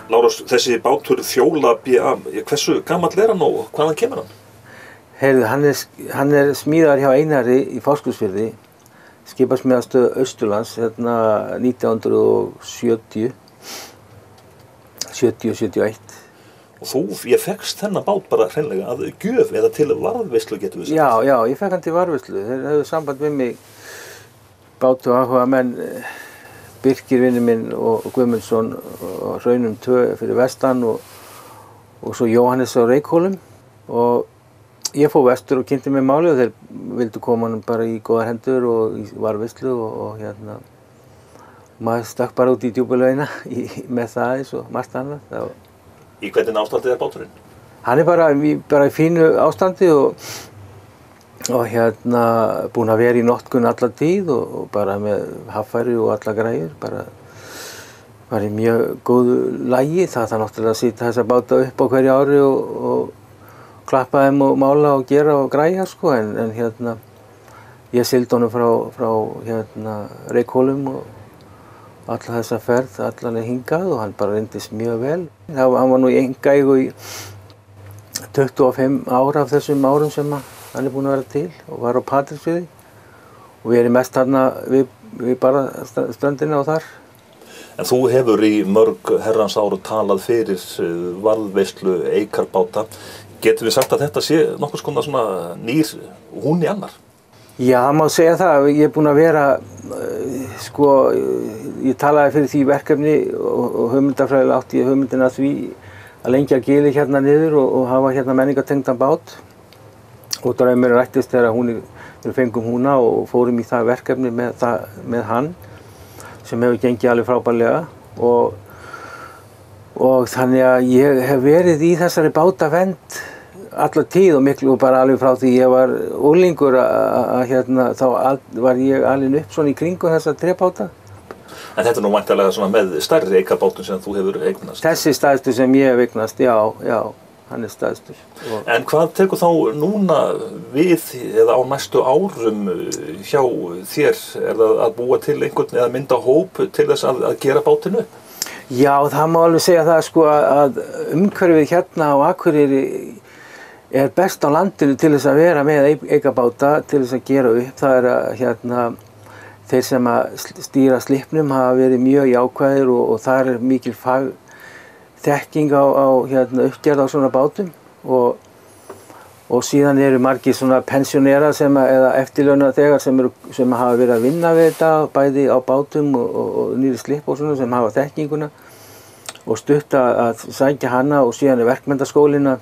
Lárus, þessi bátur Fjóla BA, hversu gamall hann og hvaðan kemur hann? Heyrðu, hann er smíðaður hjá Einari í Fáskrúðsfirði, skipasmíðastöð Austurlands, 1970, 71. Og ég fekkst þennan bát bara hreinlega að gjöf eða til varðveislu, getum við sagt. Já, ég fekk hann til varðveislu. Þeir höfðu samband við mig, bátu áhuga menn, Birkir vinur minn og Guðmundsson og Hraunum 2 fyrir vestan og svo Jóhannes á Reykhólum. Og ég fór vestur og kynnti mig málið og þeir vildu koma hann bara í góðar hendur og í varðveislu og maður stakk bara út í djúpulaugina með það eins og margt annað. Í hvernig ástandi báturinn? Hann er bara í fínu ástandi og búinn að vera í notkun alla tíð og bara með haffæri og alla græjur, bara í mjög góðu lagi. Það náttúrulega að sýta þessa báta upp á hverju ári og klappa þeim og mála og gera og græja, sko, en ég sigldi honum frá Reykhólum og alla þessa ferð, allan hingað og hann bara reyndist mjög vel. Hann var nú í einkaeigu í 25 ára af þessum árum sem hann er búinn að vera til og var á Patreksfirði og við erum mest þarna við bara ströndina og þar. En þú hefur í mörg herrans áru talað fyrir varðveislu eikarbáta. Getum við sagt að þetta sé nokkurs konar svona nýr hún í annar? Já, það má segja það. Ég er búinn að vera, ég talaði fyrir því verkefni og hugmyndafræðilega átti ég hugmyndina að því að lengja gilið hérna niður og hafa hérna menningartengdan bát. Og draumurinn rættist þegar við fengum húna og fórum í það verkefni með hann sem hefur gengið alveg frábærlega og þannig að ég hef verið í þessari bátavernd alla tíð og miklu og bara alveg frá því ég var unglingur þá var ég alinn upp svona í kringum þessa trébáta. En þetta er nú væntanlega svona með stærri eikarbátum sem þú hefur eignast? Þessi stærstu sem ég hef eignast, já, hann er stærstur. En hvað tekur þá núna við eða á næstu árum hjá þér? Er það að búa til einhvern eða mynda hóp til þess að gera bátinu upp? Já, það má alveg segja það að umhverfið hérna á Akureyri er best á landinu til þess að vera með eikabáta, til þess að gera upp. Það er að þeir sem að stýra slipnum hafa verið mjög jákvæðir og það er mikil þekking á uppgerð á svona bátum og síðan eru margir svona pensjónera eða eftirlaunaþegar sem hafa verið að vinna við þetta bæði á bátum og nýri slipp og svona sem hafa þekkinguna og stutt að sækja hana og síðan er verkmenntaskólinn að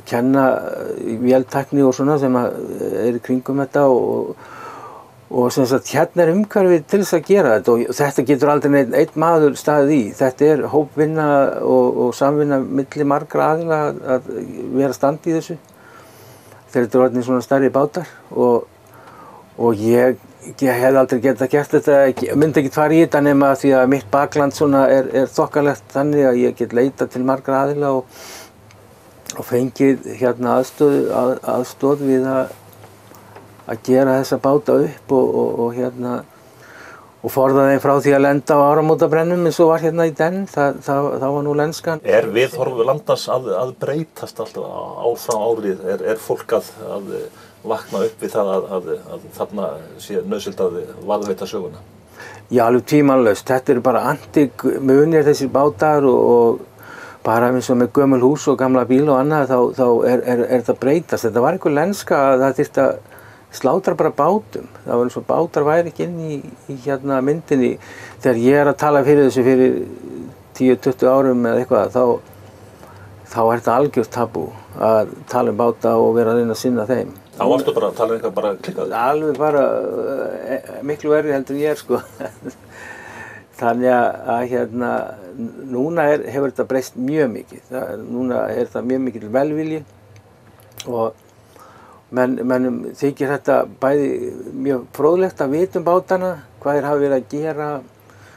kenna véltækni og svona sem er í kringum þetta og sem sagt hérna er umhverfið til þess að gera þetta og þetta getur aldrei einn maður staðið í. Þetta er hópvinna og samvinna milli margra aðila að vera standi í þessu. Þegar þetta er orðin svona stærri bátar og ég hef aldrei getað gert þetta, myndi ekki fara í þetta nema því að mitt bakland svona er þokkalegt þannig að ég get leitað til margra aðila og fengið hérna aðstoð við að gera þessa báta upp og forða þeim frá því að lenda á áramótabrennum eins og var hérna í den, það var nú lenskan. Er viðhorf landans að breytast alltaf ár frá árið? Er fólk að vakna upp við það að þarna sé nauðsynlegt að varðveita söguna? Já, alveg tvímælalaust. Þetta eru bara antík munir þessir bátar og bara eins og með gömul hús og gamla bíl og annað þá er þetta breytast. Þetta var einhver lenska að það þyrfti að slátra bara bátum. Það var eins og bátar væri ekki inn í myndinni. Þegar ég er að tala fyrir þessu fyrir 10-20 árum eða eitthvað þá er þetta algjört tabú að tala um báta og vera að reyna að sinna þeim. Þá varstu bara að tala um eitthvað bara klikkað? Alveg bara miklu verri heldur en ég sko. Þannig að núna hefur þetta breyst mjög mikið. Núna er það mjög mikil velvilji og mennum þykir þetta bæði mjög fróðlegt að vita um bátana, hvað þeir hafa verið að gera,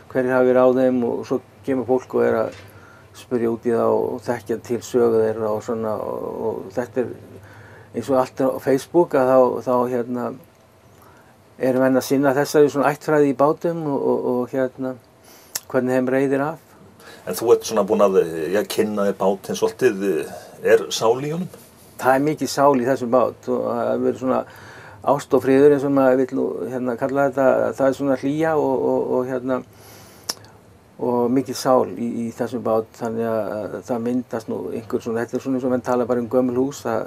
hverjir hafa verið á þeim og svo kemur fólk og er að spyrja út í það og þekkja til sögu þeirra og svona og þetta er eins og allt á Facebook að þá erum menn að sinna þessari svona ættfræði í bátum og hvernig þeim reiðir af. En þú ert svona búin að kynna þér bátinn svolítið, sál í honum? Það er mikið sál í þessum bát og það er verið svona ást og friður eins og maður vill nú kalla þetta, það er svona hlýja og mikið sál í þessum bát, þannig að það myndast nú einhver svona, þetta er svona eins og menn tala bara gömul hús, það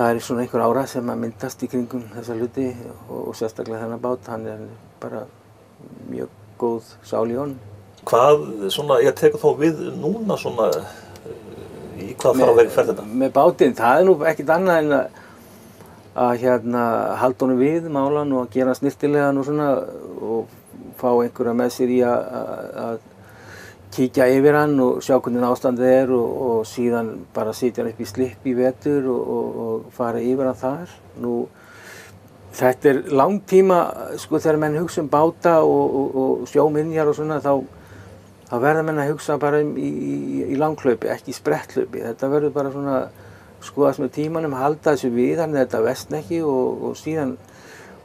er svona einhver ára sem að myndast í kringum þessa hluti og sérstaklega þennan bát, hann er bara mjög góð sál í honum. Hvað svona, ég tekur þá við núna svona, í hvað fara veg fer þetta? Með bátinn, það er nú ekkert annað en að halda honum við, mála hann og gera hann snyrtilegan og svona og fá einhverja með sér í að kíkja yfir hann og sjá hvernig ástandið er og síðan bara sitja hann upp í slipp í vetur og fara yfir hann þar. Nú, þetta er langtíma, sko, þegar menn hugsa báta og sjóminjar og svona, þá verða menn að hugsa bara í langhlaupi, ekki í spretthlaupi. Þetta verður bara svona skoðast með tímanum, halda þessu við, þannig að þetta vestna ekki og síðan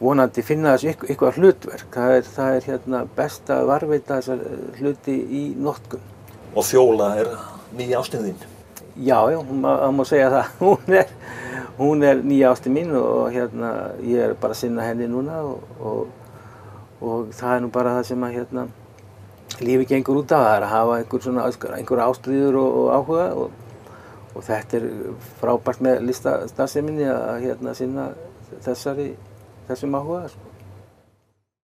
vonandi finna þessu eitthvað hlutverk. Það er best að varðveita þessar hluti í notkun. Og Fjóla er nýja ástin þín? Já, það má segja það. Hún er nýja ástin mín og ég er bara að sinna henni núna og það er nú bara það sem að lífið gengur út af, það er að hafa einhver ástríður og áhuga og þetta er frábært með listastarfseminni að sinna þessum áhuga, sko.